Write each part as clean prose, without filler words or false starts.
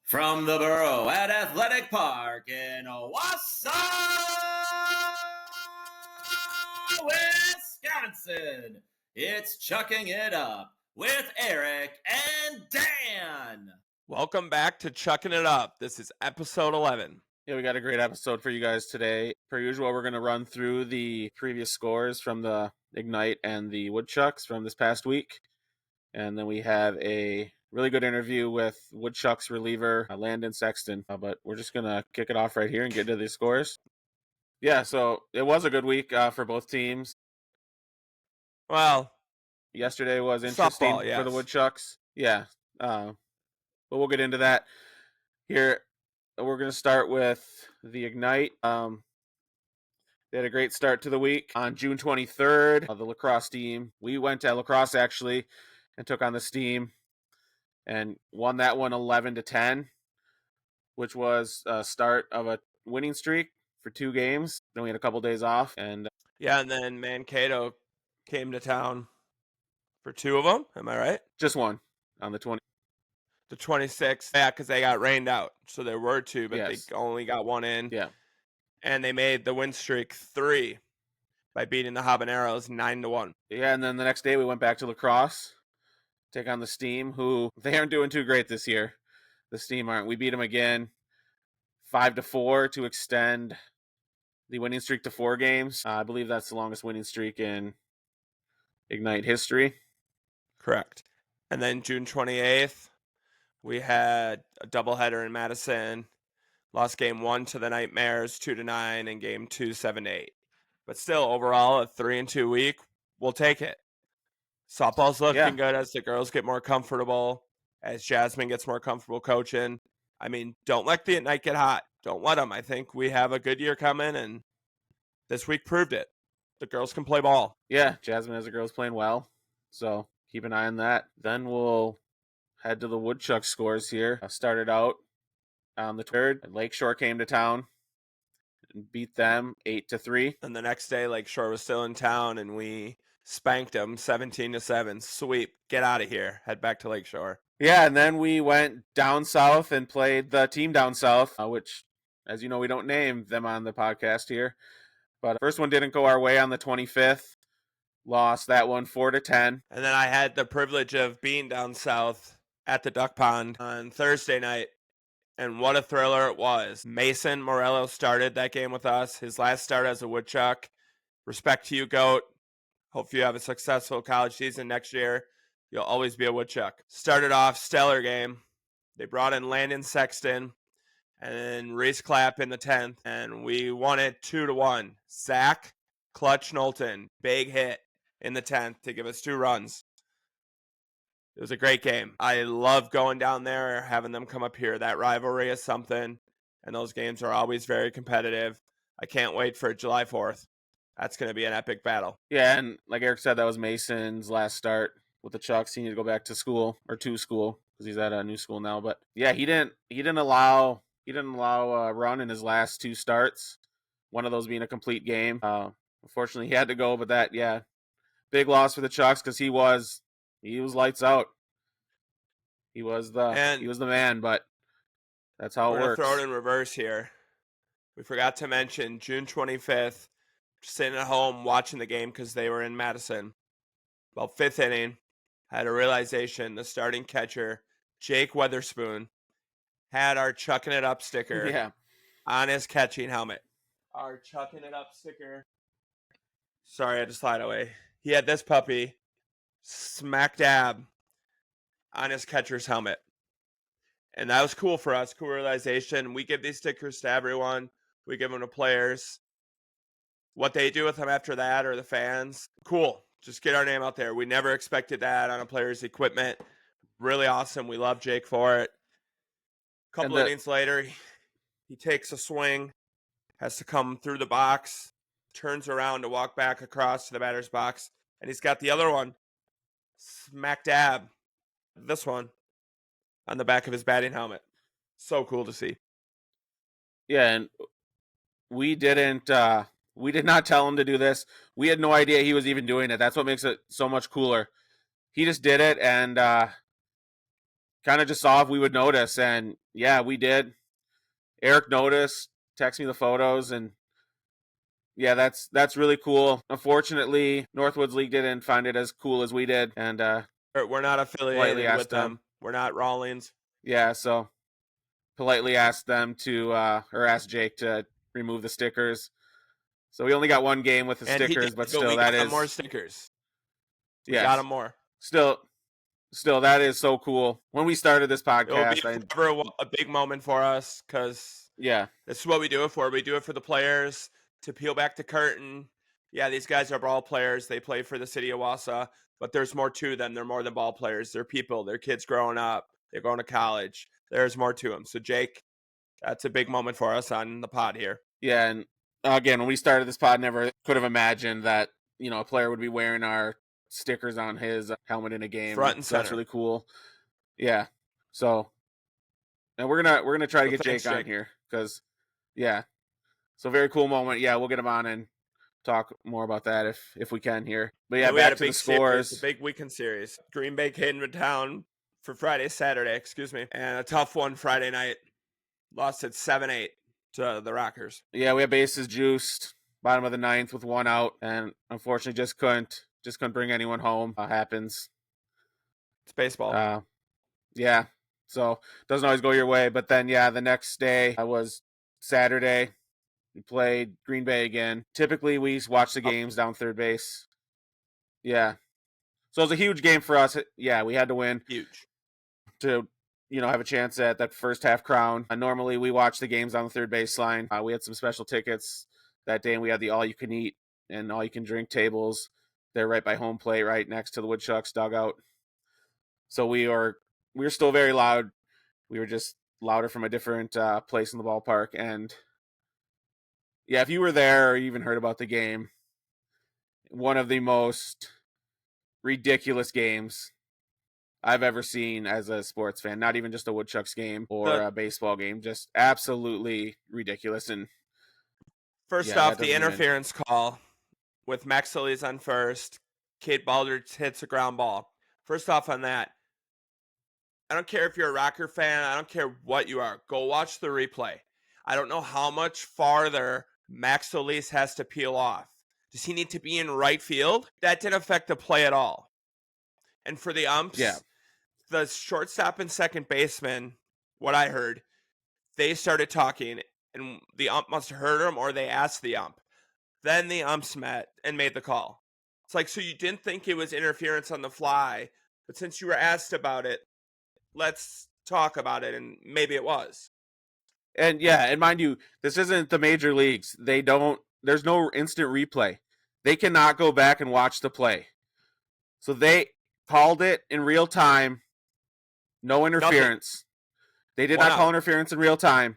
From the Borough at Athletic Park in Wausau, Wisconsin, it's Chucking It Up with Eric and Dan. Welcome back to Chucking It Up. This is episode 11. Yeah, we got a great episode for you guys today. Per usual, we're going to run through the previous scores from the Ignite and the Woodchucks from this past week. And then we have a really good interview with Woodchucks reliever Landon Sexton. But we're just going to kick it off right here and get into the scores. Yeah, so it was a good week for both teams. Well, yesterday was interesting softball, yes. for the Woodchucks. Yeah, but we'll get into that here. We're going to start with the Ignite. They had a great start to the week. On June 23rd, the lacrosse team, we went to lacrosse actually and took on the Steam and won that one 11-10, which was a start of a winning streak for 2 games. Then we had a couple days off. And then Mankato came to town for 2 of them. Am I right? Just one on the 26th. Yeah, because they got rained out. So there were 2, but Yes. They only got 1 in. Yeah. And they made the win streak 3 by beating the Habaneros 9-1. Yeah, and then the next day we went back to lacrosse, take on the Steam, who they aren't doing too great this year. The Steam aren't. We beat them again 5-4 to extend the winning streak to 4 games. I believe that's the longest winning streak in Ignite history. Correct. And then June 28th, we had a doubleheader in Madison. Lost game 1 to the Nightmares 2-9 and game 2 7-8. But still, overall, a 3-2 week, we'll take it. Softball's looking good as the girls get more comfortable, as Jasmine gets more comfortable coaching. I mean, don't let the Ignite get hot. Don't let them. I think we have a good year coming, and this week proved it. The girls can play ball. Yeah, Jasmine has the girls playing well, so keep an eye on that. Then we'll head to the Woodchuck scores here. Started out on the 3rd. Lakeshore came to town and beat them 8-3. And the next day, Lakeshore was still in town, and we spanked them 17-7. Sweep. Get out of here. Head back to Lakeshore. Yeah, and then we went down south and played the team down south, which, as you know, we don't name them on the podcast here. But the first one didn't go our way on the 25th. Lost that one 4-10. And then I had the privilege of being down south at the Duck Pond on Thursday night. And what a thriller it was. Mason Morello started that game with us. His last start as a Woodchuck. Respect to you, GOAT. Hope you have a successful college season next year. You'll always be a Woodchuck. Started off stellar game. They brought in Landon Sexton and then Reese Clapp in the 10th. And we won it 2-1. Zach Clutch Knowlton. Big hit in the 10th to give us 2 runs. It was a great game. I love going down there, having them come up here. That rivalry is something, and those games are always very competitive. I can't wait for July 4th. That's going to be an epic battle. Yeah, and like Eric said, that was Mason's last start with the Chucks. He needed to go back to school, or to school, because he's at a new school now. But yeah, he didn't allow a run in his last 2 starts. One of those being a complete game. Unfortunately, he had to go, but big loss for the Chucks because he was lights out. He was the man, but that's how it works. We're going to throw it in reverse here. We forgot to mention June 25th, sitting at home watching the game because they were in Madison. About 5th inning, had a realization the starting catcher, Jake Weatherspoon, had our Chucking It Up sticker on his catching helmet. Our Chucking It Up sticker. Sorry, I had to slide away. He had this puppy smack dab on his catcher's helmet. And that was cool for us. Cool realization. We give these stickers to everyone. We give them to players. What they do with them after that, or the fans, cool. Just get our name out there. We never expected that on a player's equipment. Really awesome. We love Jake for it. A couple innings later, he takes a swing, has to come through the box, turns around to walk back across to the batter's box, and he's got the other one smack dab, this one, on the back of his batting helmet. So cool to see. Yeah, and we did not tell him to do this. We had no idea he was even doing it. That's what makes it so much cooler. He just did it and kind kind of just saw if we would notice, and yeah, we did. Eric noticed, texted me the photos, and yeah, that's really cool. Unfortunately, Northwoods League didn't find it as cool as we did, and We're not politely affiliated asked with them. them. We're not Rawlings. Yeah, so politely asked them to, or asked Jake to remove the stickers. So we only got one game with the And he stickers, did, but but we still, got that him is more stickers. We yes, got him more. still, that is so cool. When we started this It will be podcast, forever a big moment for us because yeah, this is what we do it for. We do it for the players to peel back the curtain. Yeah, these guys are ball players. They play for the city of Wausau, but there's more to them. They're more than ball players. They're people. They're kids growing up. They're going to college. There's more to them. So, Jake, that's a big moment for us on the pod here. yeah, and again, when we started this pod, never could have imagined that a player would be wearing our stickers on his helmet in a game. Front and So that's center. really cool. Yeah, so and we're gonna try to get thanks, Jake on Jake. here because yeah, so very cool moment. Yeah, we'll get him on and talk more about that if we can here. But yeah, And we had back a to the big scores. series, a big weekend series. Green Bay came to town for Saturday, and a tough one Friday night. Lost at 7-8 to the Rockers. Yeah, we had bases juiced, bottom of the ninth with one out, and unfortunately just couldn't bring anyone home. Happens. It's baseball. Yeah, so doesn't always go your way. But then yeah, the next day was Saturday. We played Green Bay again. Typically we watch the games down third base. Yeah, so it was a huge game for us. Yeah, we had to win. Huge. To have a chance at that first half crown. Normally we watch the games on the third baseline. We had some special tickets that day, and we had the all-you-can-eat and all-you-can-drink tables. They're right by home plate, right next to the Woodchucks dugout. So we were still very loud. We were just louder from a different place in the ballpark. And yeah, if you were there or even heard about the game, one of the most ridiculous games I've ever seen as a sports fan. Not even just a Woodchucks game or a baseball game. Just absolutely ridiculous. And first off, the interference call with Max Solis on first. Cade Balder hits a ground ball. First off on that, I don't care if you're a Rocker fan. I don't care what you are. Go watch the replay. I don't know how much farther Max Solis has to peel off. Does he need to be in right field? That didn't affect the play at all. And for the umps, the shortstop and second baseman, what I heard, they started talking, and the ump must have heard them, or they asked the ump. Then the umps met and made the call. It's like, so you didn't think it was interference on the fly, but since you were asked about it, let's talk about it, and maybe it was. And yeah, and mind you, this isn't the major leagues. There's no instant replay. They cannot go back and watch the play. So they called it in real time. No interference. Nothing. They did not call interference in real time.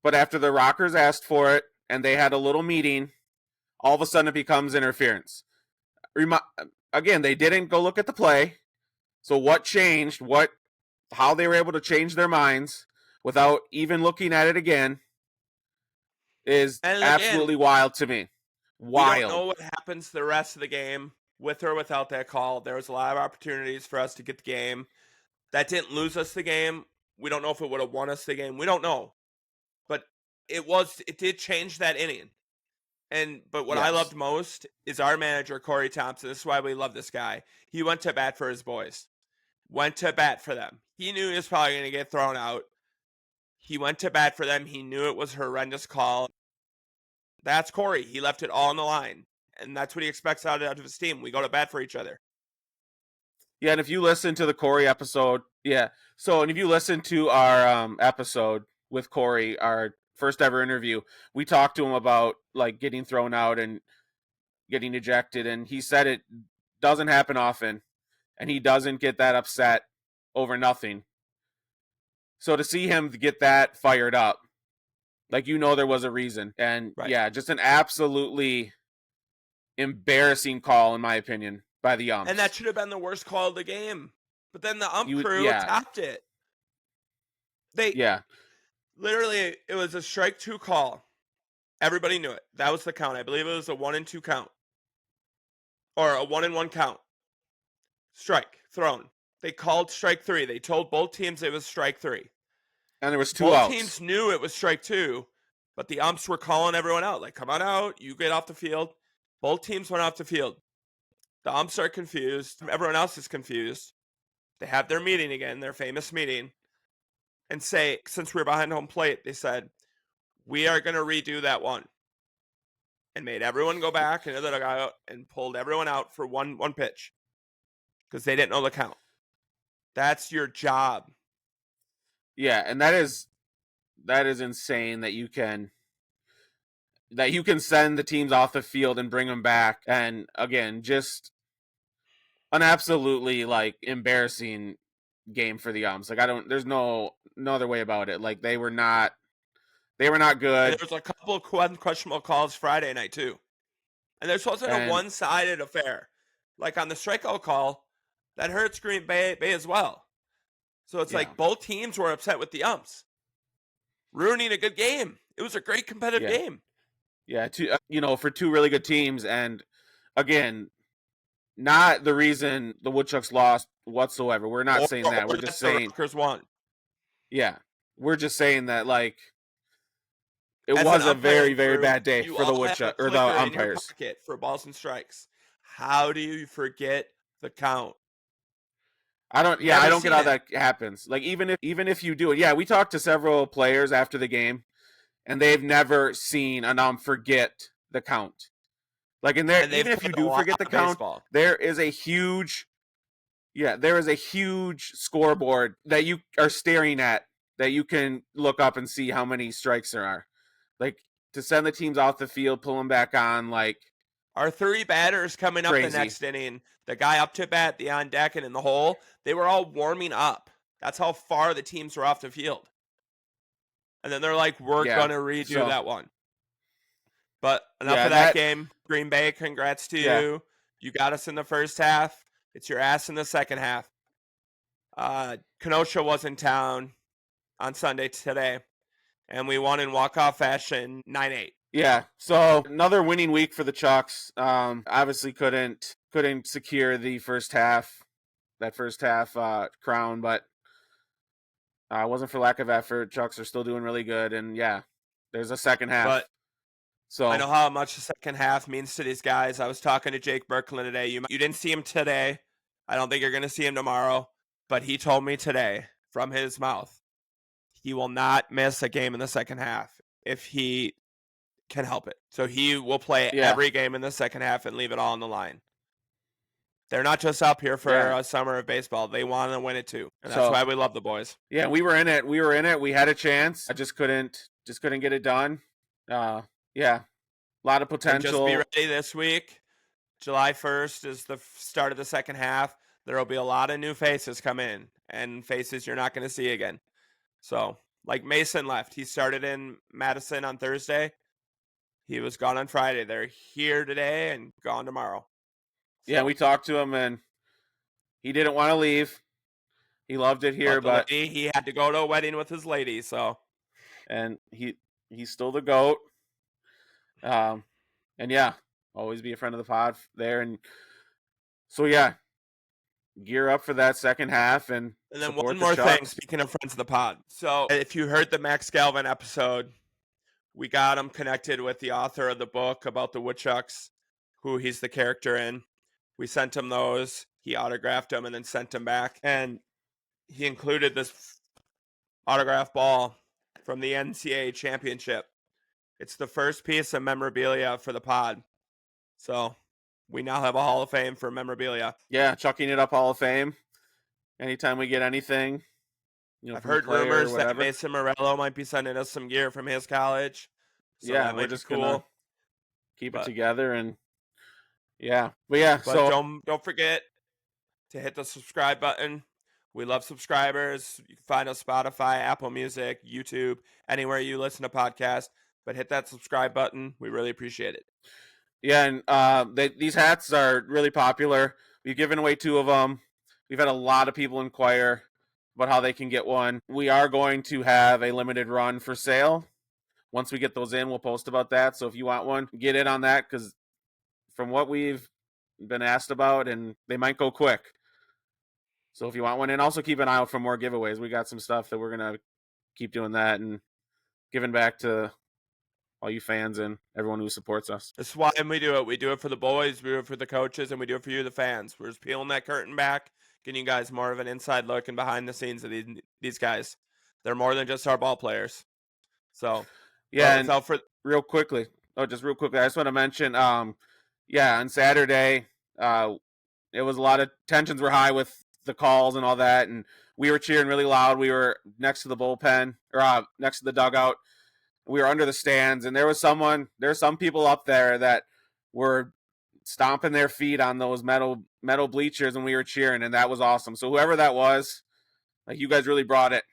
But after the Rockers asked for it and they had a little meeting, all of a sudden it becomes interference. Again, they didn't go look at the play. So what changed? How they were able to change their minds without even looking at it again is absolutely wild to me. Wild. We don't know what happens the rest of the game with or without that call. There was a lot of opportunities for us to get the game. That didn't lose us the game. We don't know if it would have won us the game. We don't know. But it did change that inning. But what I loved most is our manager, Corey Thompson. This is why we love this guy. He went to bat for his boys. Went to bat for them. He knew he was probably going to get thrown out. He went to bat for them. He knew it was a horrendous call. That's Corey. He left it all on the line. And that's what he expects out of his team. We go to bat for each other. Yeah, and if you listen to the Corey episode, and if you listen to our episode with Corey, our first ever interview, we talked to him about like getting thrown out and getting ejected, and he said it doesn't happen often, and he doesn't get that upset over nothing. So to see him get that fired up, like there was a reason, and just an absolutely embarrassing call in my opinion by the umps. And that should have been the worst call of the game. But then the ump crew topped it. Literally, it was a strike 2 call. Everybody knew it. That was the count. I believe it was a 1-2 count. Or a 1-1 count. Strike, thrown. They called strike 3. They told both teams it was strike 3. And there was 2 both outs. Teams knew it was strike 2, but the umps were calling everyone out. Like, come on out. You get off the field. Both teams went off the field. The umps are confused. Everyone else is confused. They have their meeting again, their famous meeting, and say, since we're behind home plate, they said, we are going to redo that one. And made everyone go back into the dugout and pulled everyone out for one pitch because they didn't know the count. That's your job. Yeah, and that is insane that you can send the teams off the field and bring them back. And again, just an absolutely like embarrassing game for the umps. Like there's no other way about it. Like they were not good. And there was a couple of questionable calls Friday night too. And this wasn't a one-sided affair. Like on the strikeout call, that hurts Green Bay as well. So it's like both teams were upset with the umps, ruining a good game. It was a great competitive game. Yeah, for 2 really good teams, and again, not the reason the Woodchucks lost whatsoever. We're not saying that. We're just saying the won. Yeah, we're just saying that like it was a very, very bad day for the Woodchucks or the umpires. For balls and strikes. How do you forget the count? I don't get how that happens. Like even if you do it. Yeah, we talked to several players after the game, and they've never seen an ump forget the count. Like even if you do forget the count, there is a huge scoreboard that you are staring at that you can look up and see how many strikes there are. Like to send the teams off the field, pull them back on, like our 3 batters coming up the next inning, the guy up to bat, the on deck, and in the hole, they were all warming up. That's how far the teams were off the field. And then they're like, we're going to redo that one. But enough of that game. Green Bay, congrats to you. You got us in the first half. It's your ass in the second half. Kenosha was in town on Sunday today, and we won in walk-off fashion 9-8. Yeah, so another winning week for the Chucks. Obviously couldn't secure the first half crown, but it wasn't for lack of effort. Chucks are still doing really good, and there's a second half. But so I know how much the second half means to these guys. I was talking to Jake Birkeland today. You didn't see him today. I don't think you're going to see him tomorrow, but he told me today from his mouth he will not miss a game in the second half if he can help it. So he will play every game in the second half and leave it all on the line. They're not just up here for a summer of baseball. They want to win it too. And that's why we love the boys. Yeah, we were in it. We had a chance. I just couldn't get it done. A lot of potential. And just be ready this week. July 1st is the start of the second half. There will be a lot of new faces come in and faces you're not going to see again. So, like Mason left. He started in Madison on Thursday. He was gone on Friday. They're here today and gone tomorrow. So, yeah, we talked to him, and he didn't want to leave. He loved it here, but he had to go to a wedding with his lady. So, and he's still the GOAT. And always be a friend of the pod there. And so gear up for that second half, and then one more thing. Speaking of friends of the pod, so if you heard the Max Galvin episode, we got him connected with the author of the book about the Woodchucks, who he's the character in. We sent him those. He autographed them and then sent them back. And he included this autograph ball from the NCAA championship. It's the first piece of memorabilia for the pod. So we now have a Hall of Fame for memorabilia. Yeah, chucking it up Hall of Fame. Anytime we get anything. I've heard rumors that Mason Morello might be sending us some gear from his college. So we're just gonna keep it together, and so don't forget to hit the subscribe button. We love subscribers. You can find us Spotify, Apple Music, YouTube, anywhere you listen to podcasts. But hit that subscribe button. We really appreciate it. Yeah, and these hats are really popular. We've given away 2 of them. We've had a lot of people inquire about how they can get one. We are going to have a limited run for sale. Once we get those in, we'll post about that. So if you want one, get in on that, because from what we've been asked about, and they might go quick. So if you want one, and also keep an eye out for more giveaways. We got some stuff that we're going to keep doing that and giving back to all you fans and everyone who supports us. That's why we do it. We do it for the boys, we do it for the coaches, and we do it for you, the fans. We're just peeling that curtain back, getting you guys more of an inside look and behind the scenes of these guys. They're more than just our ball players. So, yeah, and real quickly, I just want to mention, on Saturday, it was a lot of tensions were high with the calls and all that, and we were cheering really loud. We were next to the bullpen, or next to the dugout. We were under the stands, and there's some people up there that were stomping their feet on those metal bleachers, and we were cheering, and that was awesome. So whoever that was, like, you guys really brought it,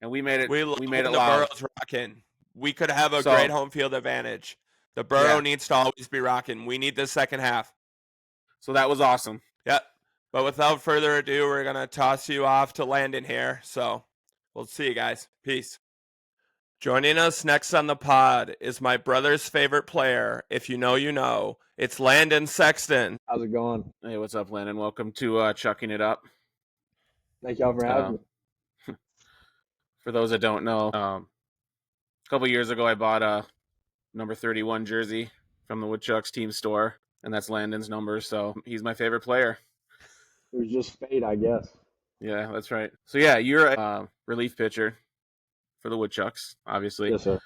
and we made it loud. The Burrow's rocking. We could have a great home field advantage. The Burrow needs to always be rocking. We need the second half. So that was awesome. Yep. But without further ado, we're going to toss you off to Landon here. So we'll see you guys. Peace. Joining us next on the pod is my brother's favorite player. If you know, you know. It's Landon Sexton. How's it going? Hey, what's up, Landon? Welcome to Chucking It Up. Thank y'all for having me. For those that don't know, a couple years ago I bought a number 31 jersey from the Woodchucks team store, and that's Landon's number, so he's my favorite player. It was just fate, I guess. Yeah, that's right. So yeah, you're a relief pitcher for the Woodchucks, obviously. Yes, sir.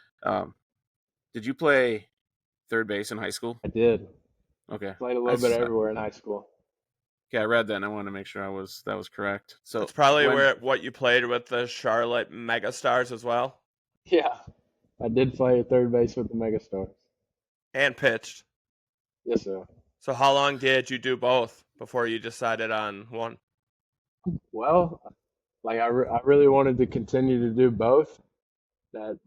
Did you play third base in high school? I did. Okay. Played a little bit everywhere in high school. Okay, I read that, and I wanted to make sure that was correct. So it's probably what you played with the Charlotte Megastars as well. Yeah, I did play third base with the Megastars. And pitched. Yes, sir. So how long did you do both before you decided on one? Well, like I really wanted to continue to do both. That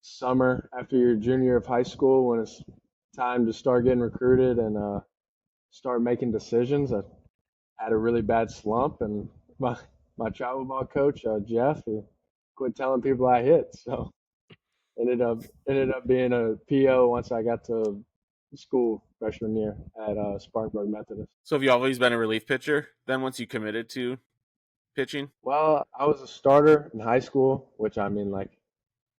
summer after your junior year of high school, when it's time to start getting recruited and start making decisions, I had a really bad slump, and my travel ball coach, Jeff, he quit telling people I hit. So ended up being a PO once I got to school freshman year at Spartanburg Methodist. So have you always been a relief pitcher then once you committed to pitching? Well, I was a starter in high school, which I mean, like,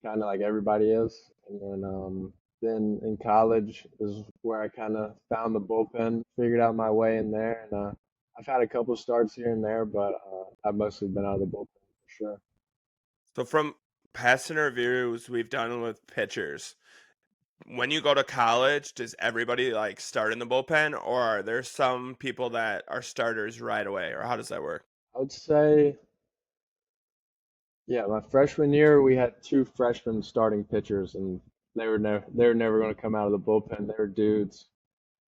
kind of like everybody is. And then in college is where I kind of found the bullpen, figured out my way in there. And I've had a couple of starts here and there, but I've mostly been out of the bullpen for sure. So from past interviews we've done with pitchers, when you go to college, does everybody like start in the bullpen, or are there some people that are starters right away, or how does that work? I would say, yeah, my freshman year we had two freshmen starting pitchers, and they were never going to come out of the bullpen. They were dudes.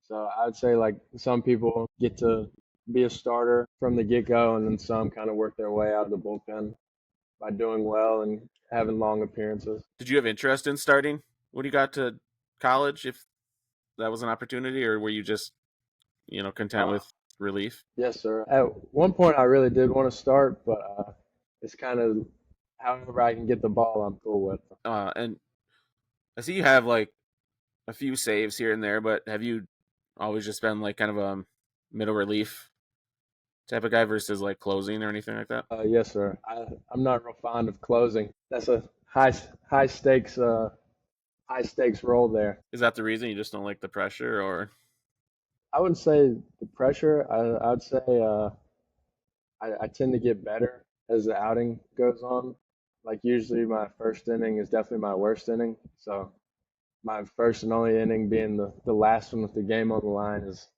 So I would say, like, some people get to be a starter from the get-go, and then some kind of work their way out of the bullpen by doing well and having long appearances. Did you have interest in starting when you got to college, if that was an opportunity, or were you just, content with relief? Yes, sir. At one point, I really did want to start, but it's kind of however I can get the ball, I'm cool with. And I see you have like a few saves here and there, but have you always just been like kind of a middle relief type of guy versus like closing or anything like that? Yes, sir. I'm not real fond of closing. That's a high stakes role there. Is that the reason you just don't like the pressure, or? I wouldn't say the pressure. I would say I tend to get better as the outing goes on. Like, usually my first inning is definitely my worst inning. So my first and only inning being the last one with the game on the line is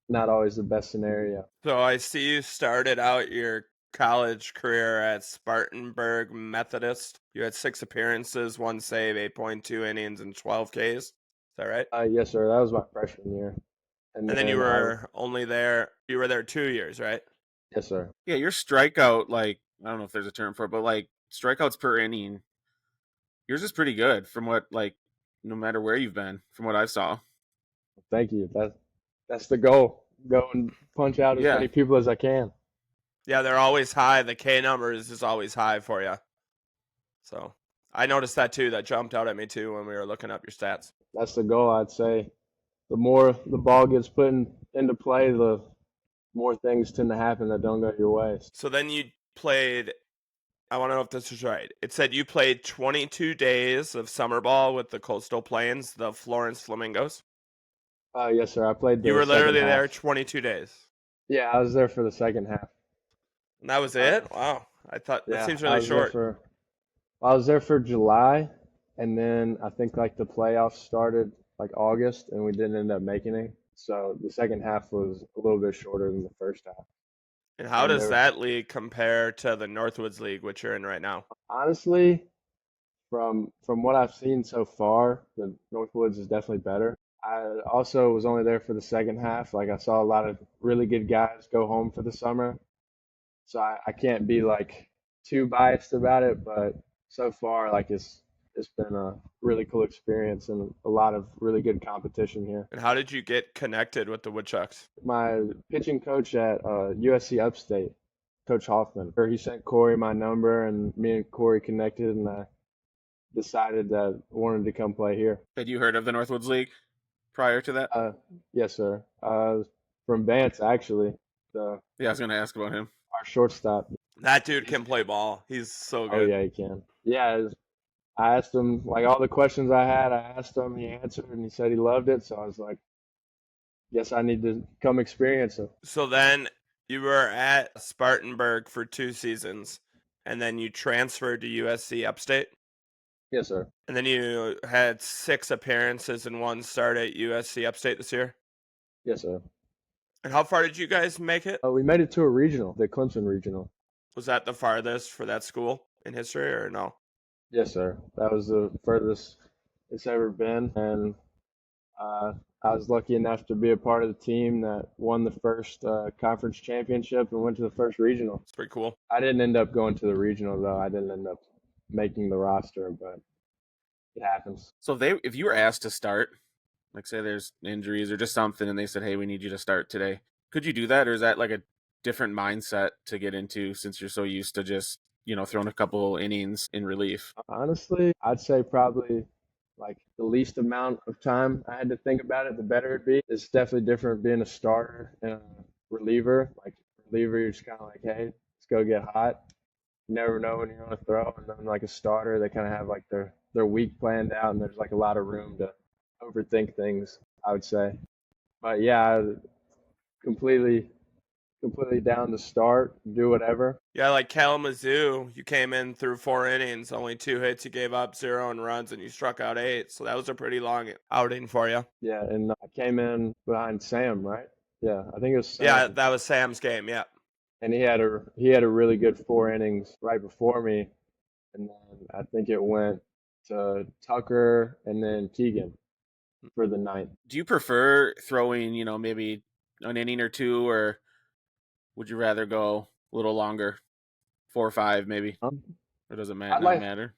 not always the best scenario. So I see you started out your college career at Spartanburg Methodist. You had 6 appearances, 1 save, 8.2 innings, and 12 Ks. Is that right? Yes, sir. That was my freshman year. And then you were only there. You were there 2 years, right? Yes, sir. Yeah, your strikeout, like, I don't know if there's a term for it, but like strikeouts per inning, yours is pretty good from what, like, no matter where you've been, from what I saw. Thank you. That's the goal. Go and punch out as many people as I can. Yeah, they're always high. The K numbers is always high for you. So I noticed that too. That jumped out at me too when we were looking up your stats. That's the goal, I'd say. The more the ball gets put into play, the more things tend to happen that don't go your way. So then you played, I want to know if this is right. It said you played 22 days of summer ball with the Coastal Plains, the Florence Flamingos. Yes, sir. I played the You were second literally half. there 22 days. Yeah, I was there for the second half. And that was it? Wow. I thought that Yeah, seems I really was there short. I was there for July, and then I think like the playoffs started like August, and we didn't end up making it. So the second half was a little bit shorter than the first half. And how And does that league compare to the Northwoods League, which you're in right now? honestly, from what I've seen so far, the Northwoods is definitely better. I also was only there for the second half. Like I saw a lot of really good guys go home for the summer, so I can't be like too biased about it. But so far, like it's been a really cool experience and a lot of really good competition here. And how did you get connected with the Woodchucks? My pitching coach at USC Upstate, Coach Hoffman, he sent Corey my number, and me and Corey connected, and I decided that I wanted to come play here. Had you heard of the Northwoods League prior to that? Yes, sir. From Vance, actually, the Yeah, I was going to ask about him. our shortstop. That dude can play ball. He's so Oh good. yeah, he can. Yeah, I asked him like all the questions I had. I asked him, he answered, and he said he loved it. So I was like, guess I need to come experience it. So then you were at Spartanburg for 2 seasons, and then you transferred to USC Upstate, Yes, sir. and then you had 6 appearances and 1 start at USC Upstate this year. Yes, sir. And how far did you guys make it? We made it to a regional, the Clemson regional. Was that the farthest for that school in history, or no? Yes, sir. That was the furthest it's ever been, and I was lucky enough to be a part of the team that won the first conference championship and went to the first regional. It's pretty cool. I didn't end up going to the regional though. I didn't end up making the roster, but it happens. So if you were asked to start, like say there's injuries or just something, and they said, "Hey, we need you to start today," could you do that, or is that like a different mindset to get into since you're so used to just throwing a couple innings in relief? Honestly, I'd say probably like the least amount of time I had to think about it, the better it'd be. It's definitely different being a starter and a reliever. Like reliever, you're just kind of like, hey, let's go get hot. You never know when you're going to throw. And then like a starter, they kind of have like their week planned out, and there's like a lot of room to overthink things, I would say. But yeah, completely down to start, do whatever. Yeah, like Kalamazoo, you came in through 4 innings, only 2 hits, you gave up 0 in runs, and you struck out 8. So that was a pretty long outing for you. Yeah, and I came in behind Sam, right? Yeah, I think it was Sam. Yeah, that was Sam's game. Yeah. And he had a really good 4 innings right before me, and then I think it went to Tucker and then Keegan for the ninth. Do you prefer throwing, maybe an inning or two, or would you rather go a little longer, 4 or 5 maybe? Or does it not matter?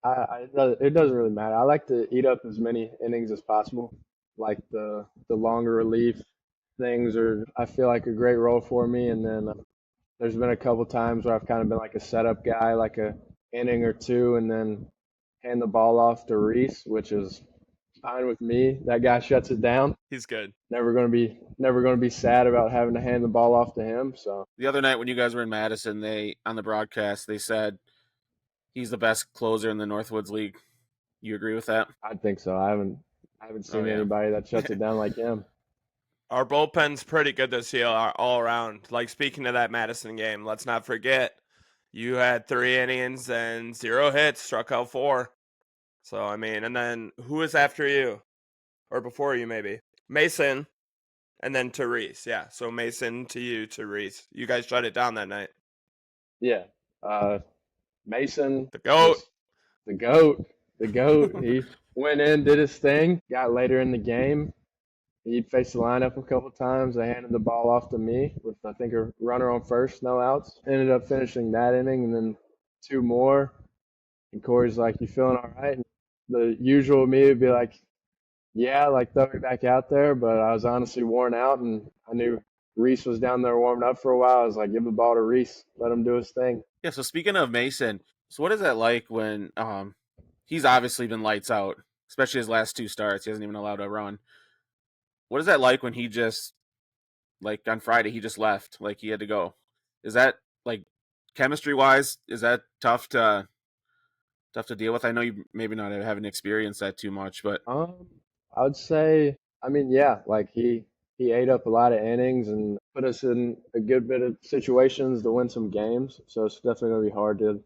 It doesn't really matter. I like to eat up as many innings as possible. Like the longer relief things are, I feel like a great role for me. And then there's been a couple times where I've kind of been like a setup guy, like a inning or two, and then hand the ball off to Reese, which is fine with me. That guy shuts it down. He's good. Never gonna be sad about having to hand the ball off to him. So the other night when you guys were in Madison, on the broadcast they said he's the best closer in the Northwoods League. You agree with that? I think so. I haven't seen anybody that shuts it down like him. Our bullpen's pretty good this year all around. Like, speaking of that Madison game, let's not forget you had 3 innings and 0 hits, struck out 4. So, I mean, and then who was after you? Or before you, maybe? Mason, and then to Reese. Yeah, so Mason to you to Reese. You guys shut it down that night. Yeah. Mason. The GOAT. The GOAT. The GOAT. He went in, did his thing, got later in the game. He'd faced the lineup a couple times. They handed the ball off to me with, I think, a runner on first, no outs. Ended up finishing that inning and then 2 more. And Corey's like, "You feeling all right?" And the usual me would be like, "Yeah, like throw me back out there." But I was honestly worn out, and I knew Reese was down there warming up for a while. I was like, "Give the ball to Reese. Let him do his thing." Yeah, so speaking of Mason, so what is that like when he's obviously been lights out, especially his last 2 starts. He hasn't even allowed a run. What is that like when he just, like on Friday he just left, like he had to go. Is that like chemistry wise? Is that tough to deal with? I know you maybe not haven't experienced that too much, but I would say, I mean, yeah, like he ate up a lot of innings and put us in a good bit of situations to win some games. So it's definitely gonna be hard to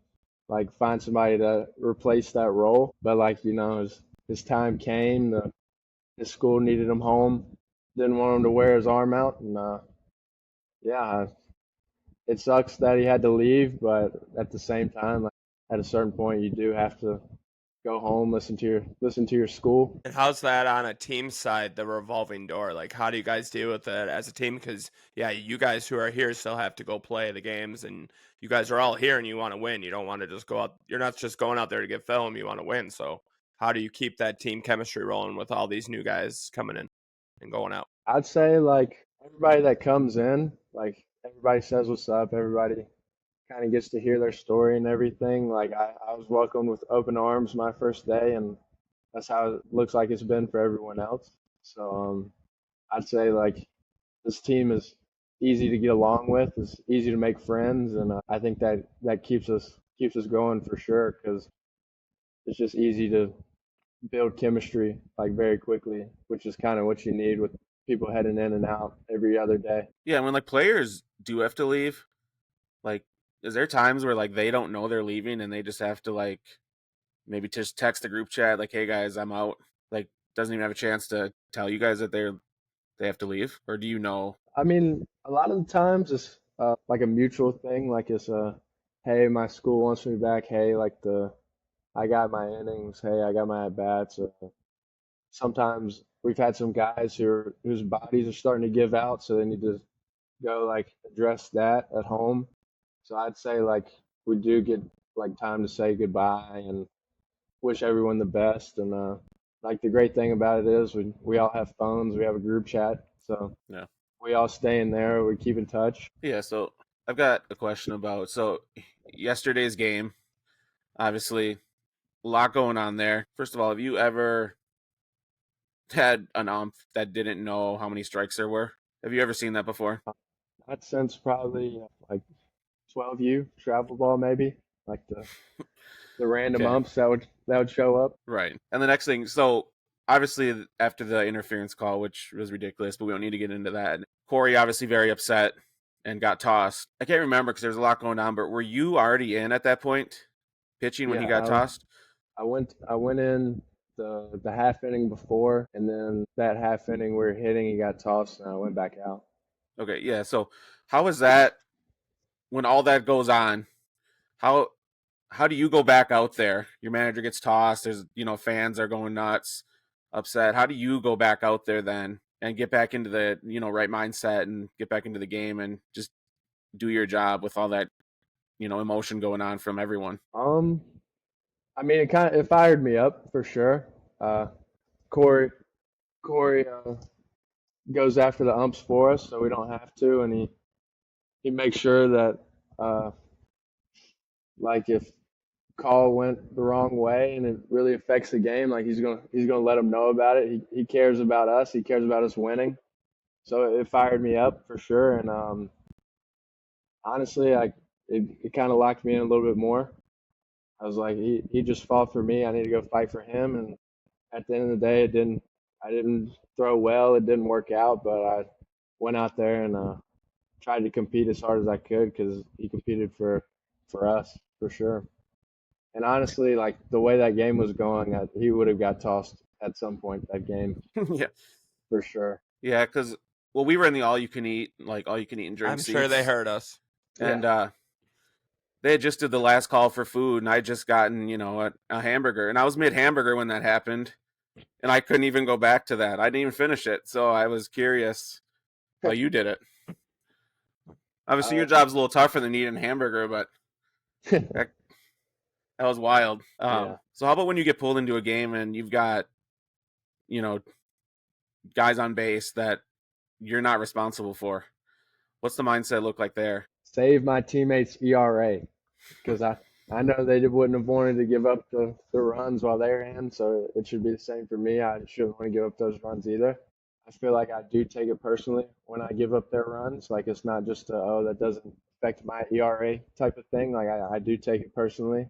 like find somebody to replace that role. But like his time came. His school needed him home. Didn't want him to wear his arm out, and yeah, it sucks that he had to leave. But at the same time, like, at a certain point, you do have to go home, listen to your school. And how's that on a team side, the revolving door? Like, how do you guys deal with it as a team? Because, yeah, you guys who are here still have to go play the games, and you guys are all here and you want to win. You don't want to just go out. You're not just going out there to get film. You want to win. So how do you keep that team chemistry rolling with all these new guys coming in and going out? I'd say like everybody that comes in, like everybody says what's up. Everybody kind of gets to hear their story and everything. Like I was welcomed with open arms my first day, and that's how it looks like it's been for everyone else. So I'd say like this team is easy to get along with. It's easy to make friends, and I think that keeps us going for sure because it's just easy to build chemistry like very quickly, which is kind of what you need with people heading in and out every other day. yeah, when like players do have to leave, like is there times where like they don't know they're leaving and they just have to like maybe just text the group chat like, hey guys, I'm out, like doesn't even have a chance to tell you guys that they have to leave, or do you know? I mean, a lot of the times it's like a mutual thing. Like it's hey, my school wants me back. Hey, I got my innings. Hey, I got my at bats. Sometimes we've had some guys whose bodies are starting to give out, so they need to go like address that at home. So I'd say like we do get like time to say goodbye and wish everyone the best. And like the great thing about it is we all have phones. We have a group chat, so Yeah. we all stay in there. We keep in touch. Yeah, so I've got a question about yesterday's game. Obviously, a lot going on there. First of all, have you ever had an ump that didn't know how many strikes there were? Have you ever seen that before? Not since probably like 12U travel ball maybe like the random Okay. umps that would show up. Right. And the next thing, so obviously after the interference call, which was ridiculous, but we don't need to get into that. Corey obviously very upset and got tossed. I can't remember because there's a lot going on, but were you already in at that point pitching when he got tossed? I went in the half inning before, and then that half inning we were hitting, he got tossed, and I went back out. Okay, yeah. So how is that when all that goes on? How do you go back out there? Your manager gets tossed. There's fans are going nuts, upset. How do you go back out there then and get back into the right mindset and get back into the game and just do your job with all that emotion going on from everyone? I mean, it fired me up for sure. Corey Corey goes after the umps for us, so we don't have to, and he makes sure that like if call went the wrong way and it really affects the game, like he's gonna let them know about it. He cares about us. He cares about us winning. So it fired me up for sure, and honestly, it kind of locked me in a little bit more. I was like, he just fought for me. I need to go fight for him. And at the end of the day, I didn't throw well. It didn't work out, but I went out there and tried to compete as hard as I could because he competed for us for sure. And honestly, like the way that game was going, he would have got tossed at some point that game Yeah, for sure. yeah. Because we were in the all you can eat and drink. I'm sure they seats, heard us. and they had just did the last call for food, and I just gotten a hamburger, and I was mid hamburger when that happened, and I couldn't even go back to that. I didn't even finish it, so I was curious how you did it. Obviously, your job's a little tougher than eating a hamburger, but that was wild. Yeah. So how about when you get pulled into a game and you've got guys on base that you're not responsible for? What's the mindset look like there? Save my teammates' ERA because I know they wouldn't have wanted to give up the runs while they're in, so it should be the same for me. I shouldn't want to give up those runs either. I feel like I do take it personally when I give up their runs. Like it's not just oh, that doesn't affect my ERA type of thing. Like I do take it personally.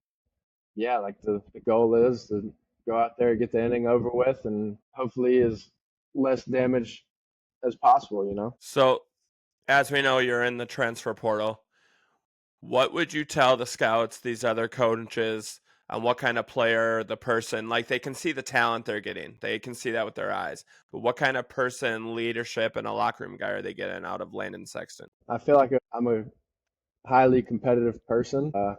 Yeah, like the goal is to go out there, get the inning over with, and hopefully as less damage as possible. So, as we know, you're in the transfer portal. What would you tell the scouts, these other coaches, on what kind of player the person, like they can see the talent they're getting. They can see that with their eyes. But what kind of person, leadership, and a locker room guy are they getting out of Landon Sexton? I feel like I'm a highly competitive person. Feel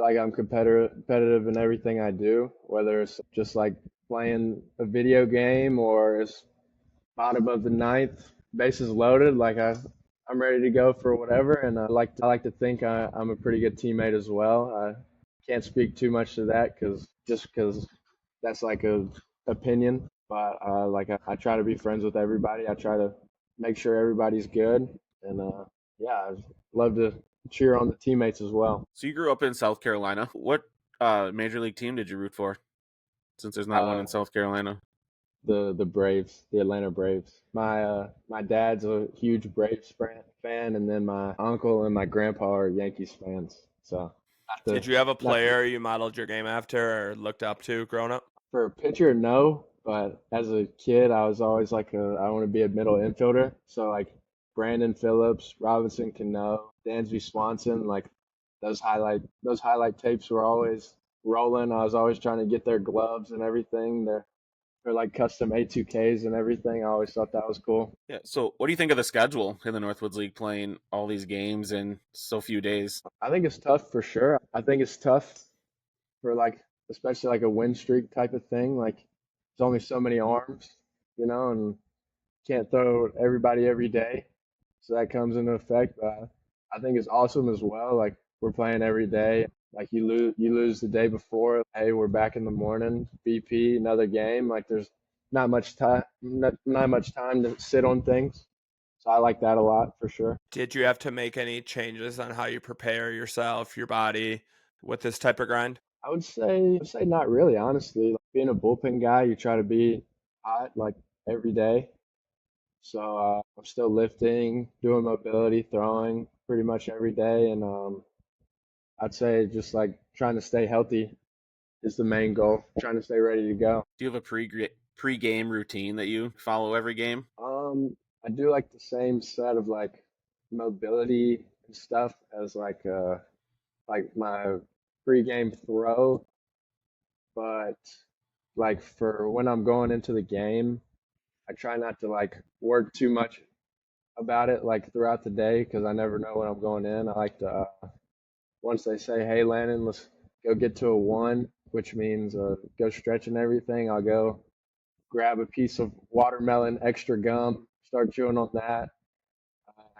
like I'm competitive in everything I do, whether it's just like playing a video game or it's bottom of the ninth, bases loaded. Like I'm ready to go for whatever, and I like to think I'm a pretty good teammate as well. I can't speak too much to that because that's like a opinion. But I try to be friends with everybody. I try to make sure everybody's good, and yeah, I love to cheer on the teammates as well. So you grew up in South Carolina. What major league team did you root for? Since there's not one Uh, in South Carolina. the Braves, the Atlanta Braves. My dad's a huge Braves fan, and then my uncle and my grandpa are Yankees fans. So not Did to you have a not to player you modeled your game after or looked up to growing up? for a pitcher, no. But as a kid, I was always like I want to be a middle infielder. So like Brandon Phillips, Robinson Cano, Dansby Swanson, like those highlight tapes were always rolling. I was always trying to get their gloves and everything. They're like custom A2Ks and everything. I always thought that was cool. Yeah. So what do you think of the schedule in the Northwoods League, playing all these games in so few days? I think it's tough for sure. I think it's tough for like especially like a win streak type of thing. Like there's only so many arms, and can't throw everybody every day. So that comes into effect. But I think it's awesome as well. Like we're playing every day. Like you lose the day before. Hey, we're back in the morning. BP, another game. Like there's not much time to sit on things. So I like that a lot for sure. Did you have to make any changes on how you prepare yourself, your body with this type of grind? I would say not really, honestly. Like being a bullpen guy, you try to be hot like every day. So I'm still lifting, doing mobility, throwing pretty much every day, and I'd say just like trying to stay healthy is the main goal. Trying to stay ready to go. Do you have a pre-game routine that you follow every game? I do like the same set of like mobility and stuff as like my pre-game throw, but like for when I'm going into the game, I try not to like work too much about it like throughout the day because I never know when I'm going in. I like to once they say, "Hey, Landon, let's go get to a one," which means go stretch and everything. I'll go grab a piece of watermelon extra gum, start chewing on that.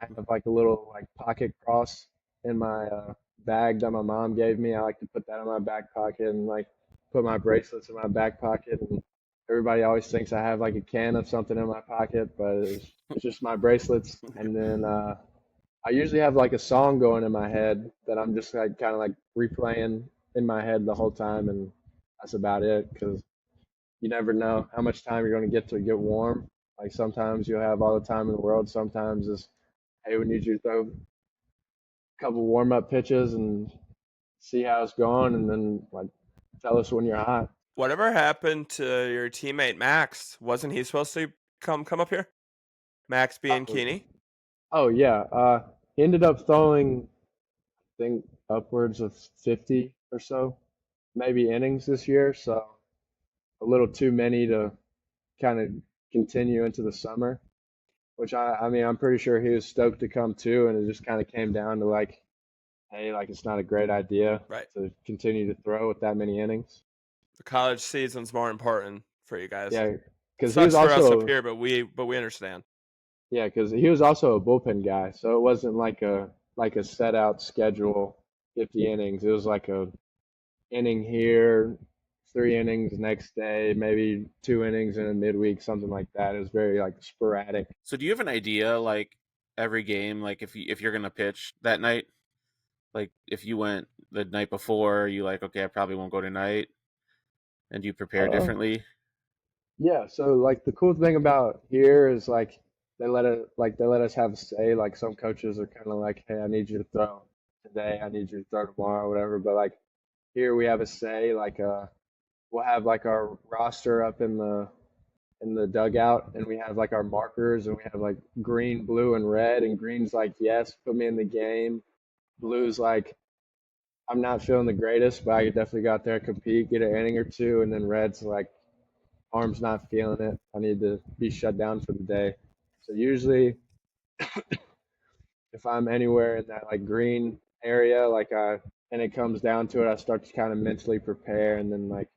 I have like a little like pocket cross in my bag that my mom gave me. I like to put that in my back pocket and like put my bracelets in my back pocket. And everybody always thinks I have like a can of something in my pocket, but it's just my bracelets. And then I usually have like a song going in my head that I'm just like kind of like replaying in my head the whole time, and that's about it. Because you never know how much time you're going to get warm. Like sometimes you'll have all the time in the world. Sometimes it's hey, we need you to throw a couple warm up pitches and see how it's going, and then like tell us when you're hot. Whatever happened to your teammate Max? Wasn't he supposed to come up here? Max Oh, Bianchini? oh yeah. He ended up throwing, I think, upwards of 50 or so, maybe innings this year. So a little too many to kind of continue into the summer. Which I mean, I'm pretty sure he was stoked to come too, and it just kind of came down to like, hey, like it's not a great idea Right. to continue to throw with that many innings. The college season's more important for you guys. Yeah, because he was Sucks for us up also here, but we understand. yeah, because he was also a bullpen guy, so it wasn't like a set out schedule, 50 innings. It was like a inning here, 3 innings next day, maybe 2 innings in a midweek, something like that. It was very like sporadic. So do you have an idea, like every game, like if you're gonna pitch that night, like if you went the night before, you like, okay, I probably won't go tonight, and do you prepare Uh, differently? Yeah, so like the cool thing about here is like they let us have a say. Like some coaches are kind of like, hey, I need you to throw today, I need you to throw tomorrow, whatever. But like here we have a say. Like we'll have like our roster up in the dugout, and we have like our markers, and we have like green, blue, and red. And green's like, yes, put me in the game. Blue's like, I'm not feeling the greatest, but I could definitely go out there and compete, get an inning or two. And then red's like, arm's not feeling it. I need to be shut down for the day. So usually, if I'm anywhere in that like green area, and it comes down to it, I start to kind of mentally prepare, and then like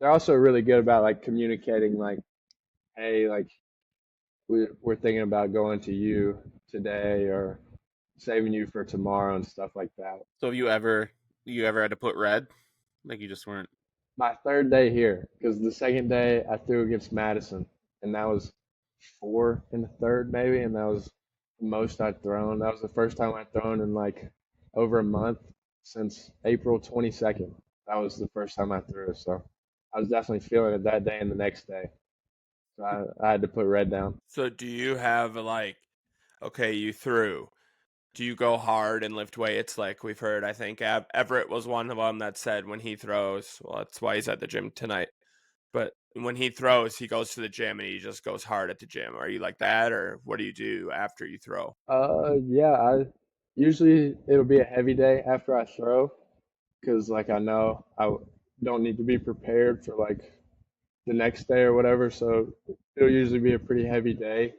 they're also really good about like communicating, like, hey, like we're thinking about going to you today or saving you for tomorrow and stuff like that. So have you ever had to put red? Like you just weren't. My third day here, because the second day I threw against Madison, and that was 4 in the third maybe, and that was the most I'd thrown. That was the first time I'd thrown in like over a month since April 22nd. That was the first time I threw, so I was definitely feeling it that day and the next day. So I had to put red down. So do you have like, okay, you threw. Do you go hard and lift weights like we've heard? I think Everett was one of them that said when he throws, well, that's why he's at the gym tonight. But when he throws, he goes to the gym and he just goes hard at the gym. Are you like that, or what do you do after you throw? Yeah, I usually it'll be a heavy day after I throw, because like I know don't need to be prepared for like the next day or whatever. So it'll usually be a pretty heavy day.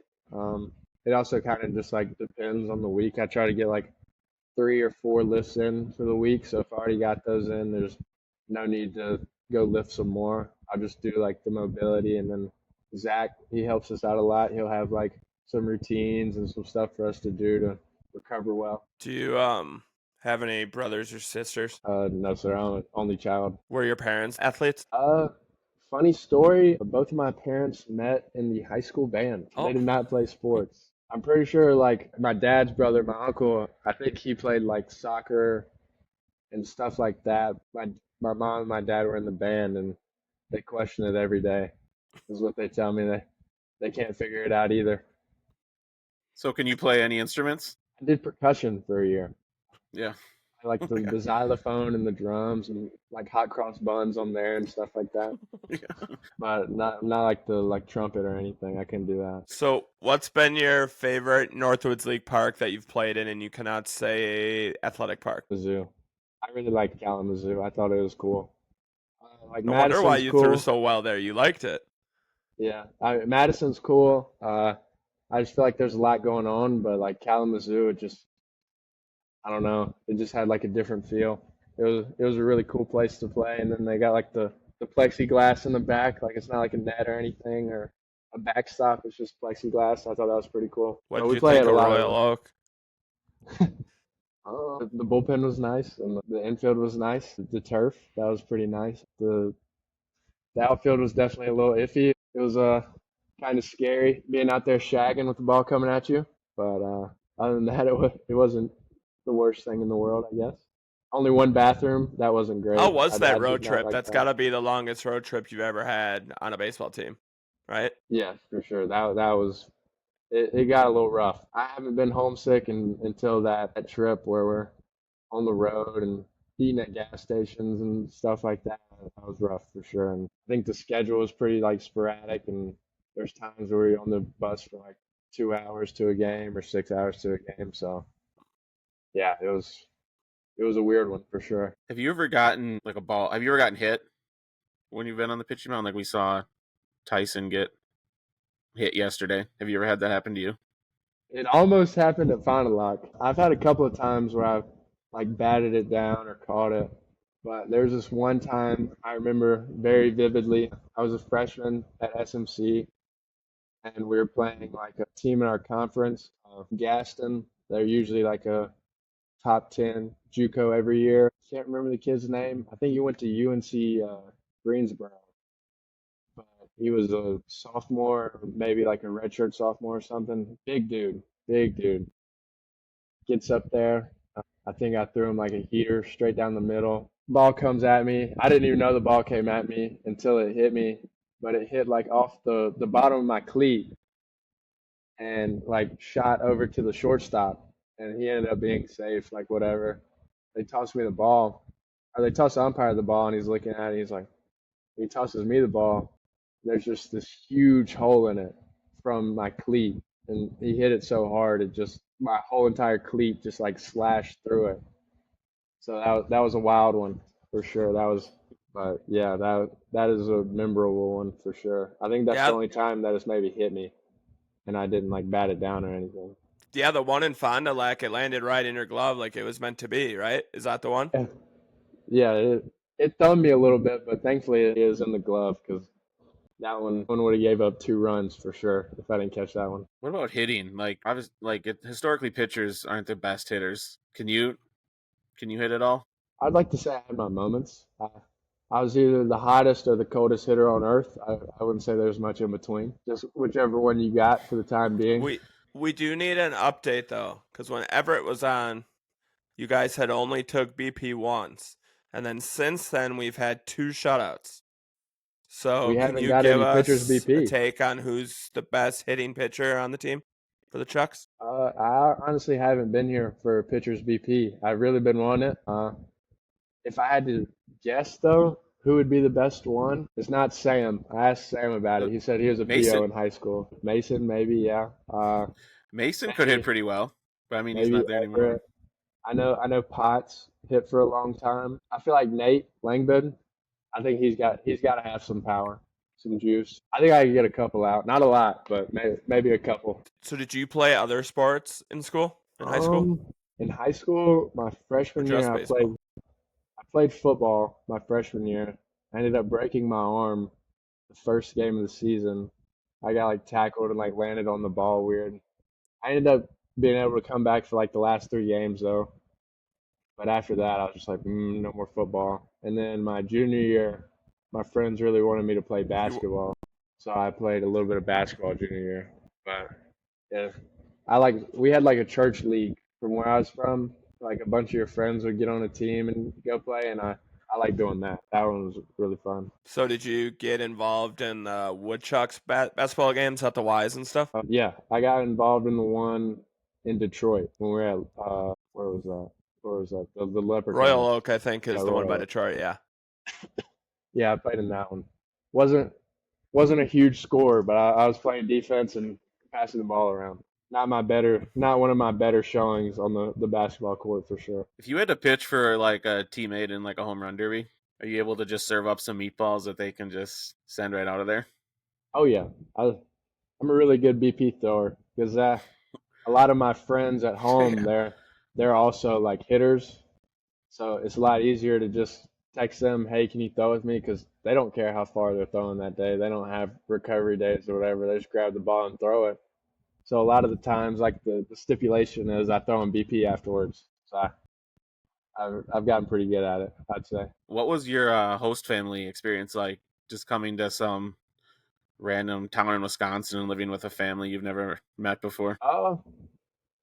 It also kind of just like depends on the week. I try to get like 3 or 4 lifts in for the week. So if I already got those in, there's no need to go lift some more. I'll just do like the mobility, and then Zach, he helps us out a lot. He'll have like some routines and some stuff for us to do to recover well. Do you have any brothers or sisters? No, sir, I'm an only child. Were your parents athletes? Uh, Funny story. Both of my parents met in the high school band. Oh. They did not play sports. I'm pretty sure, like, my dad's brother, my uncle, I think he played, like, soccer and stuff like that. My mom and my dad were in the band, and they question it every day, is what they tell me. They can't figure it out either. So can you play any instruments? I did percussion for a year. Yeah. I like the xylophone and the drums and, like, hot cross buns on there and stuff like that. Yeah. But not like the like trumpet or anything. I can do that. So what's been your favorite Northwoods League park that you've played in and you cannot say athletic park? Mizzou. I really liked Kalamazoo. I thought it was cool. Like No wonder why Madison's you cool. threw so well there. You liked it. Yeah, Madison's cool. I just feel like there's a lot going on, but like Kalamazoo, I don't know. It just had like a different feel. It was a really cool place to play, and then they got like the plexiglass in the back. Like it's not like a net or anything or a backstop. It's just plexiglass. I thought that was pretty cool. What But did we you play think at of a lot Royal Oak? The bullpen was nice, and the infield was nice. The turf, that was pretty nice. The outfield was definitely a little iffy. It was kind of scary being out there shagging with the ball coming at you. But other than that, it wasn't the worst thing in the world, I guess. Only one bathroom. That wasn't great. How was that I road did not trip? like That's that. got to be the longest road trip you've ever had on a baseball team, right? Yeah, for sure. That was it got a little rough. I haven't been homesick until that trip where we're on the road and eating at gas stations and stuff like that. That was rough for sure. And I think the schedule was pretty like sporadic, and there's times where you're on the bus for like 2 hours to a game or 6 hours to a game. So yeah, it was a weird one for sure. Have you ever gotten like a ball? Have you ever gotten hit when you've been on the pitching mound? Like we saw Tyson get hit yesterday. Have you ever had that happen to you? It almost happened at Final Lock. I've had a couple of times where I've like batted it down or caught it, but there's this one time I remember very vividly. I was a freshman at SMC, and we were playing like a team in our conference, Gaston. They're usually like a top 10 JUCO every year. Can't remember the kid's name. I think he went to UNC Greensboro, but he was a sophomore, maybe like a redshirt sophomore or something. Big dude. Gets up there. I think I threw him like a heater straight down the middle. Ball comes at me. I didn't even know the ball came at me until it hit me. but it hit like off the bottom of my cleat and like shot over to the shortstop, and he ended up being safe. Like whatever, they tossed me the ball, or they tossed the umpire the ball, and he's looking at it. He's like, he tosses me the ball. There's just this huge hole in it from my cleat, and he hit it so hard it just my whole entire cleat just like slashed through it. So that was a wild one for sure. But yeah, that is a memorable one for sure. I think that's the Yeah, only time that it's maybe hit me, and I didn't like bat it down or anything. yeah, the one in Fond du Lac, it landed right in your glove like it was meant to be, right? Is that the one? Yeah, it thumbed me a little bit, but thankfully it is in the glove because that one would have gave up 2 runs for sure if I didn't catch that one. What about hitting? Like, historically, pitchers aren't the best hitters. Can you hit it all? I'd like to say I had my moments. I was either the hottest or the coldest hitter on earth. I wouldn't say there's much in between. Just whichever one you got for the time being. We do need an update though, because when Everett was on, you guys had only took BP once, and then since then we've had 2 shutouts. So We can haven't you got give any pitchers us a BP. take on who's the best hitting pitcher on the team for the Chucks? I honestly haven't been here for pitchers BP. I've really been wanting it. If I had to guess though, who would be the best one? It's not Sam. I asked Sam about it. He said he was a PO Mason. in high school. Mason, maybe, yeah. Mason could hit Maybe pretty well, but I mean, he's maybe not there anymore. Everett. I know Potts hit for a long time. I feel like Nate Langbein. I think he's got to have some power, some juice. I think I could get a couple out. Not a lot, but maybe a couple. So did you play other sports in school, in high school, Um, in high school, my or freshman year, just baseball? I played football my freshman year. I ended up breaking my arm the first game of the season. I got like tackled and like landed on the ball weird. I ended up being able to come back for like the last 3 games though. But after that, I was just like, no more football. And then my junior year, my friends really wanted me to play You basketball, so I played a little bit of basketball junior year. But yeah, we had like a church league from where I was from. Like a bunch of your friends would get on a team and go play, and I like doing that. That one was really fun. So did you get involved in the Woodchucks basketball games at the Y's and stuff? Yeah, I got involved in the one in Detroit when we were at where was that? Where was that? The Royal Leprechauns. Oak, I think, Yeah, is the one by Royal. Detroit. Yeah. Yeah, I played in that one. Wasn't wasn't a huge score, but I was playing defense and passing the ball around. Not one of my better showings on the basketball court for sure. If you had to pitch for like a teammate in like a home run derby, are you able to just serve up some meatballs that they can just send right out of there? Oh yeah, I'm a really good BP thrower because a lot of my friends at home Yeah. they're also like hitters, so it's a lot easier to just text them, hey, can you throw with me? Because they don't care how far they're throwing that day. They don't have recovery days or whatever. They just grab the ball and throw it. So a lot of the times, like the stipulation is I throw in BP afterwards. So I've gotten pretty good at it, I'd say. What was your host family experience like? Just coming to some random town in Wisconsin and living with a family you've never met before? Oh,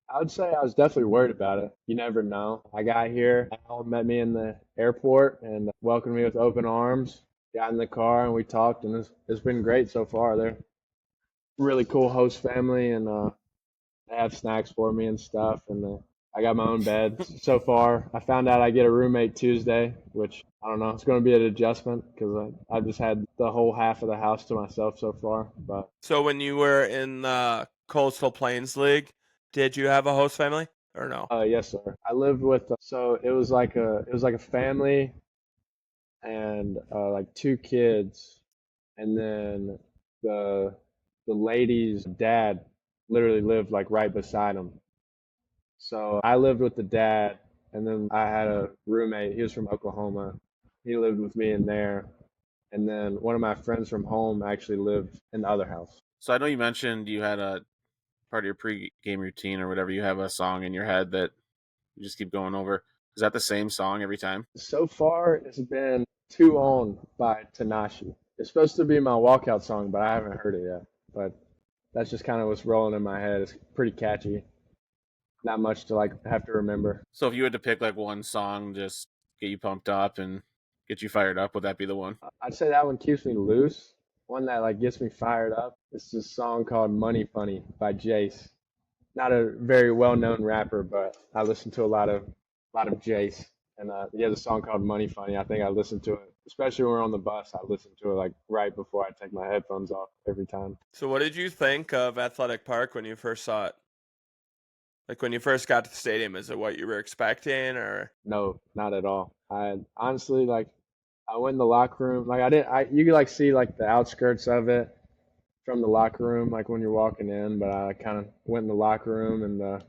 I would say I was definitely worried about it. You never know. I got here, Al met me in the airport and welcomed me with open arms. Got in the car and we talked, and it's been great so far. They're really cool host family, and they have snacks for me and stuff. And I got my own bed so far. I found out I get a roommate Tuesday, which I don't know. It's going to be an adjustment because I've just had the whole half of the house to myself so far. But So when you were in the Coastal Plains League, did you have a host family or no? yes, sir. I lived with so it was like a family and like 2 kids, and then the the lady's dad literally lived like right beside him. So I lived with the dad, and then I had a roommate. He was from Oklahoma. He lived with me in there, and then one of my friends from home actually lived in the other house. So I know you mentioned you had a part of your pre-game routine or whatever. You have a song in your head that you just keep going over. Is that the same song every time? So far, it's been "Two On" by Tanashi. It's supposed to be my walkout song, but I haven't heard it yet. But that's just kind of what's rolling in my head. It's pretty catchy. Not much to like have to remember. So if you had to pick like one song, just get you pumped up and get you fired up, would that be the one? I'd say that one keeps me loose. one that like gets me fired up. It's this song called "Money Funny" by Jace. Not a very well-known rapper, but I listen to a lot of Jace, and he has a song called "Money Funny." I think I listen to it, especially when we're on the bus. I listen to it like right before I take my headphones off every time. So what did you think of Athletic Park when you first saw it? Like when you first got to the stadium, is it what you were expecting or? No, not at all. I honestly like I went in the locker room. Like I didn't. You could like see like the outskirts of it from the locker room, like when you're walking in. But I kind of went in the locker room and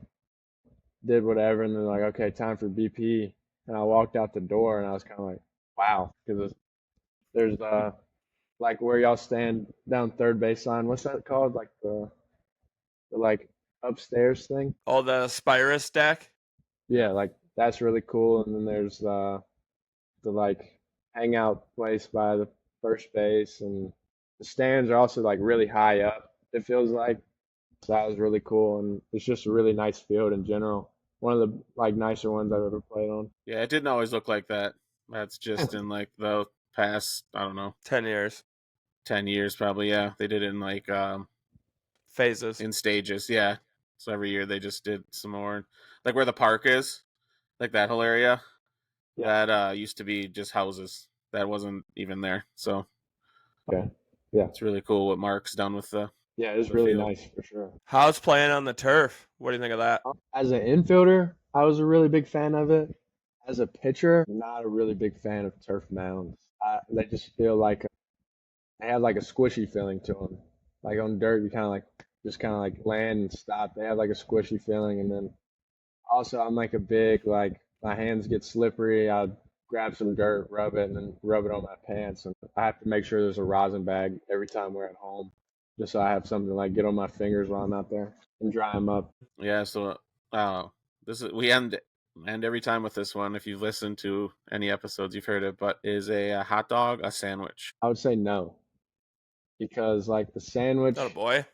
did whatever, and then like okay, time for BP. And I walked out the door, and I was kind of like, wow, because there's like where y'all stand down third baseline. What's that called? Like the like upstairs thing. Oh, the Spirus deck? Yeah, like that's really cool. And then there's the like hangout place by the first base, and the stands are also like really high up. It feels like so that was really cool, and it's just a really nice field in general. One of the like nicer ones I've ever played on. Yeah, it didn't always look like that. That's just in like the past, I don't know, 10 years. 10 years probably. Yeah, they did it in like Phases. in stages. Yeah, so every year they just did some more. Like where the park is, like that whole area, Yeah. that used to be just houses. That wasn't even there. So Okay. Yeah. it's really cool what Mark's done with the. Yeah, it's The really field. nice for sure. How's playing on the turf? What do you think of that? As an infielder, I was a really big fan of it. As a pitcher, not a really big fan of turf mounds. They just feel like they have like a squishy feeling to them. Like on dirt, you kind of like just kind of like land and stop. They have like a squishy feeling, and then also I'm like a big like my hands get slippery. I'll grab some dirt, rub it, and then rub it on my pants, and I have to make sure there's a rosin bag every time we're at home, just so I have something to like get on my fingers while I'm out there and dry them up. Yeah, so this is we end every time with this one. If you've listened to any episodes, you've heard it. But is a hot dog a sandwich? I would say no, because like the sandwich, Oh boy.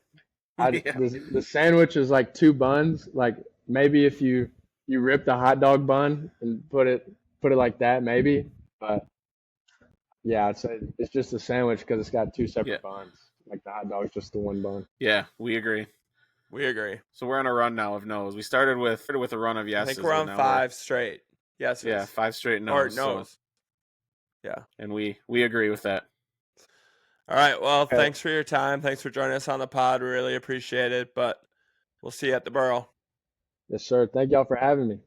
Yeah. the sandwich is like two buns. Like maybe if you rip the hot dog bun and put it like that, maybe. But yeah, I'd say it's just a sandwich because it's got two separate Yeah. buns. Like the hot dog's just the one bun. Yeah, we agree. We agree. So we're on a run now of no's. We started with a run of I yeses. think we're on and now 5 straight. Yes. Yeah, 5 straight Or no's. no's. Yeah, and we agree with that. All right. Well, Okay. thanks for your time. Thanks for joining us on the pod. We really appreciate it. But we'll see you at the Burrow. Yes, sir. Thank y'all for having me.